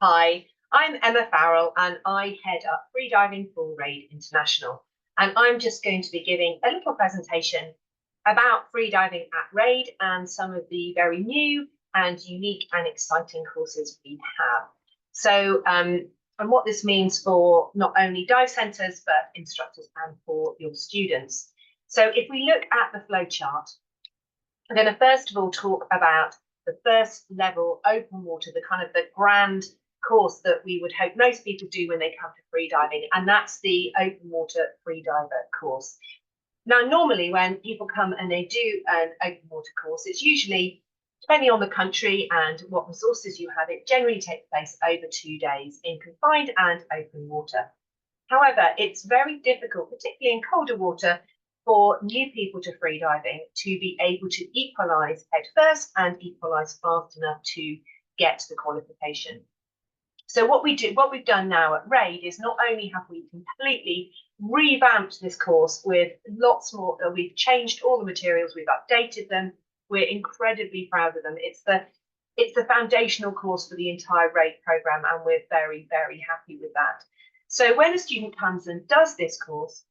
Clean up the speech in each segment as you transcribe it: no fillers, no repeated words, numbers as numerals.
Hi, I'm Emma Farrell and I head up Freediving for RAID International. And I'm just going to be giving a little presentation about freediving at RAID and some of the very new and unique and exciting courses we have. And what this means for not only dive centres, but instructors and for your students. So if we look at the flowchart, I'm going to first of all talk about the first level open water, the grand course that we would hope most people do when they come to freediving, and that's the open water freediver course. Now, normally when people come and they do an open water course, it's usually, depending on the country and what resources you have, it generally takes place over 2 days in confined and open water. However, it's very difficult, particularly in colder water, for new people to freediving to be able to equalise head first and equalise fast enough to get the qualification. So what we've done now at RAID is not only have we completely revamped this course with lots more, we've changed all the materials, we've updated them, we're incredibly proud of them. It's the foundational course for the entire RAID programme, and we're very, very happy with that. So when a student comes and does this course,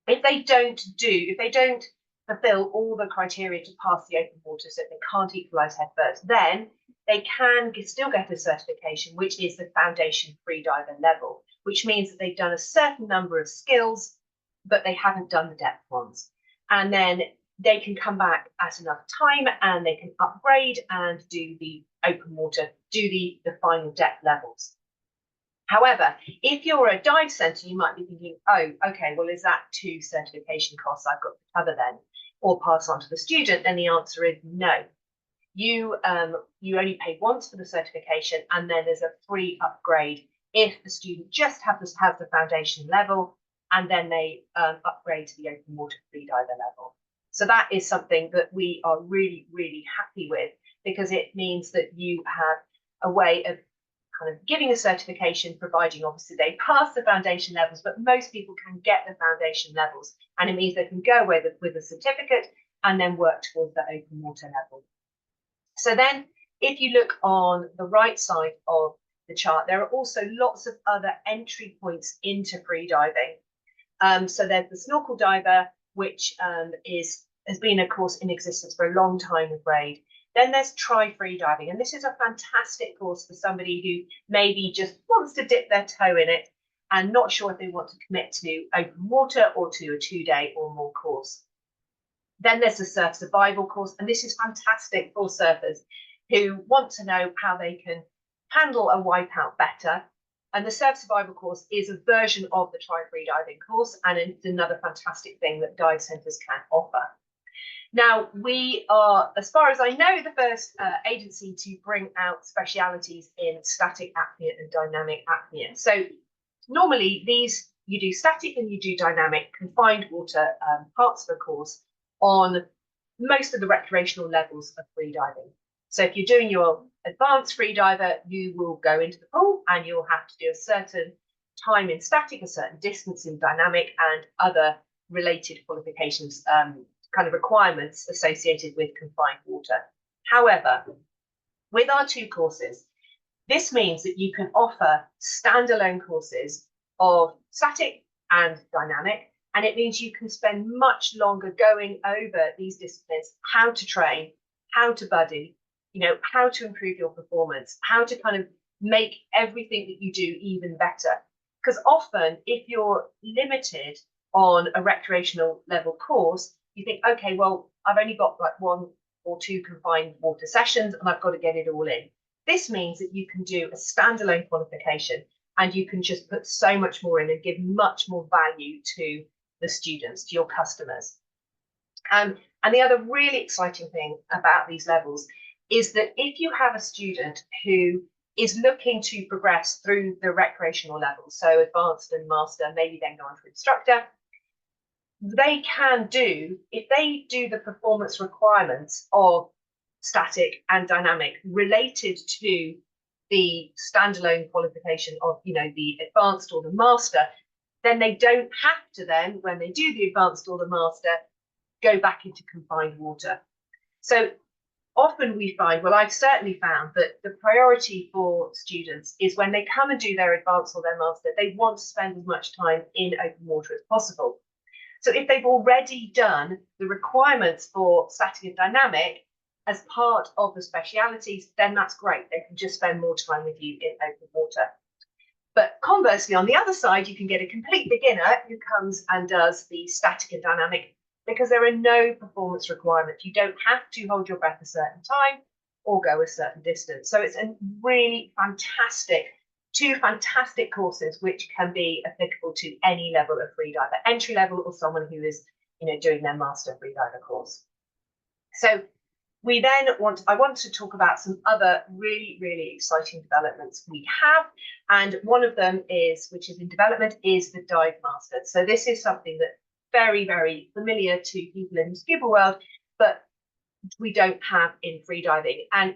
if they don't fulfill all the criteria to pass the open water, so they can't equalise head first, then they can still get a certification, which is the foundation freediver level, which means that they've done a certain number of skills, but they haven't done the depth ones. And then they can come back at enough time and they can upgrade and do the open water, do the final depth levels. However, if you're a dive centre, you might be thinking, oh, okay, well, is that 2 certification costs I've got to cover then, or pass on to the student? And the answer is no. You only pay once for the certification, and then there's a free upgrade if the student just has the foundation level, and then they upgrade to the open water freediver level. So that is something that we are really, really happy with, because it means that you have a way of kind of giving a certification, providing obviously they pass the foundation levels, but most people can get the foundation levels, and it means they can go away with a certificate and then work towards the open water level. So then if you look on the right side of the chart, there are also lots of other entry points into freediving. So there's the snorkel diver, which has been a course in existence for a long time with RAID. Then there's try freediving, and this is a fantastic course for somebody who maybe just wants to dip their toe in it and not sure if they want to commit to open water or to a 2-day or more course. Then there's the surf survival course, and this is fantastic for surfers who want to know how they can handle a wipeout better. And the surf survival course is a version of the try freediving course, and it's another fantastic thing that dive centres can offer. Now, we are, as far as I know, the first agency to bring out specialities in static apnea and dynamic apnea. So normally you do static and you do dynamic confined water parts of the course on most of the recreational levels of freediving. So if you're doing your advanced freediver, you will go into the pool and you'll have to do a certain time in static, a certain distance in dynamic, and other related qualifications, kind of requirements associated with confined water. However, with our 2 courses, this means that you can offer standalone courses of static and dynamic, and it means you can spend much longer going over these disciplines, how to train, how to buddy, how to improve your performance, how to kind of make everything that you do even better. Because often, if you're limited on a recreational level course, you think, okay, well, I've only got like 1 or 2 confined water sessions and I've got to get it all in. This means that you can do a standalone qualification and you can just put so much more in and give much more value to the students, to your customers. And the other really exciting thing about these levels is that if you have a student who is looking to progress through the recreational levels, so advanced and master, maybe then go on to instructor, they can do, if they do the performance requirements of static and dynamic related to the standalone qualification of, the advanced or the master, then they don't have to then, when they do the advanced or the master, go back into confined water. So often we find, well, I've certainly found that the priority for students is when they come and do their advanced or their master, they want to spend as much time in open water as possible. So if they've already done the requirements for static and dynamic as part of the specialities, then that's great. They can just spend more time with you in open water. But conversely, on the other side, you can get a complete beginner who comes and does the static and dynamic because there are no performance requirements. You don't have to hold your breath a certain time or go a certain distance. So it's a really two fantastic courses which can be applicable to any level of freediver, entry level or someone who is, doing their master freediver course. So I want to talk about some other really, really exciting developments we have. And one of them which is in development, is the Dive Master. So this is something that's very, very familiar to people in the scuba world, but we don't have in freediving. And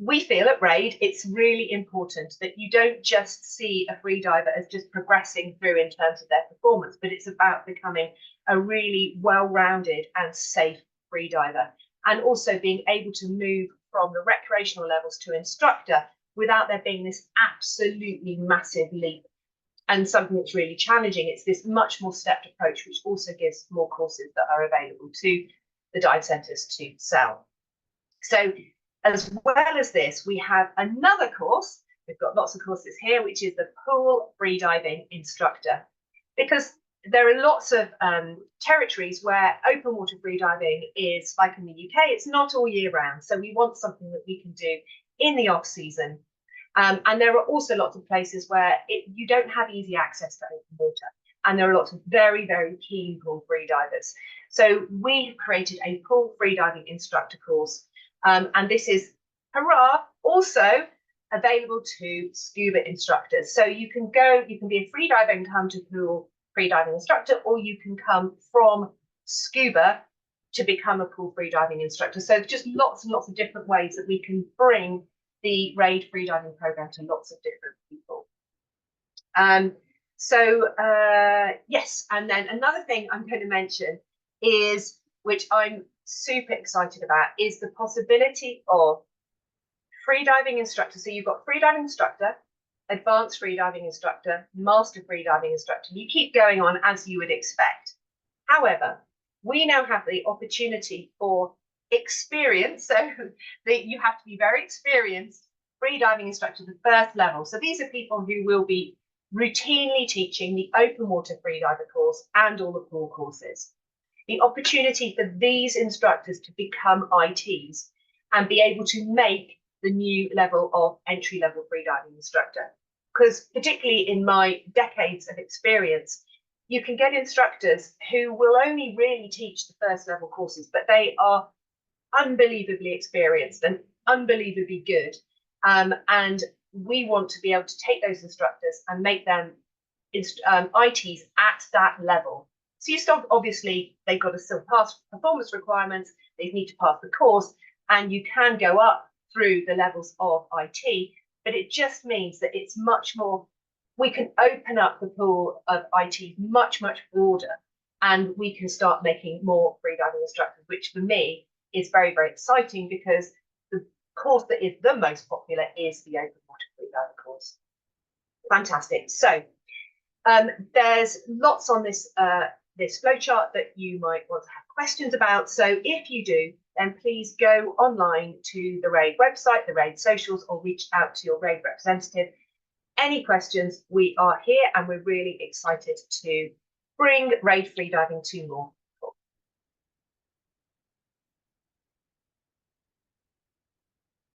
we feel at RAID, it's really important that you don't just see a freediver as just progressing through in terms of their performance, but it's about becoming a really well-rounded and safe freediver. And also being able to move from the recreational levels to instructor without there being this absolutely massive leap and something that's really challenging. It's this much more stepped approach, which also gives more courses that are available to the dive centres to sell. So as well as this, we have another course. We've got lots of courses here, which is the Pool Freediving Instructor, because there are lots of territories where open water freediving is, like in the UK, it's not all year round. So we want something that we can do in the off season. And there are also lots of places where you don't have easy access to open water. And there are lots of very, very keen pool freedivers. So we created a pool freediving instructor course. And this is, hurrah, also available to scuba instructors. So you can be a freediver and come to pool freediving instructor, or you can come from scuba to become a pool freediving instructor. So just lots and lots of different ways that we can bring the RAID freediving program to lots of different people. Yes, and then another thing I'm going to mention is, which I'm super excited about, is the possibility of freediving instructor. So you've got freediving instructor, advanced freediving instructor, master freediving instructor. You keep going on as you would expect. However, we now have the opportunity for experience, so that you have to be very experienced freediving instructor, the first level. So these are people who will be routinely teaching the open water freediver course and all the pool courses. The opportunity for these instructors to become ITs and be able to make the new level of entry-level freediving instructor. Because particularly in my decades of experience, you can get instructors who will only really teach the first level courses, but they are unbelievably experienced and unbelievably good. And we want to be able to take those instructors and make them ITs at that level. So you start, obviously, they've got to still pass performance requirements, they need to pass the course, and you can go up through the levels of IT, but it just means that it's much more, we can open up the pool of IT much, much broader, and we can start making more freediving instructors, which for me is very, very exciting, because the course that is the most popular is the open water freediver course. Fantastic. So there's lots on this this flowchart that you might want to have questions about. So if you do, then please go online to the RAID website, the RAID socials, or reach out to your RAID representative. Any questions, we are here, and we're really excited to bring RAID freediving to more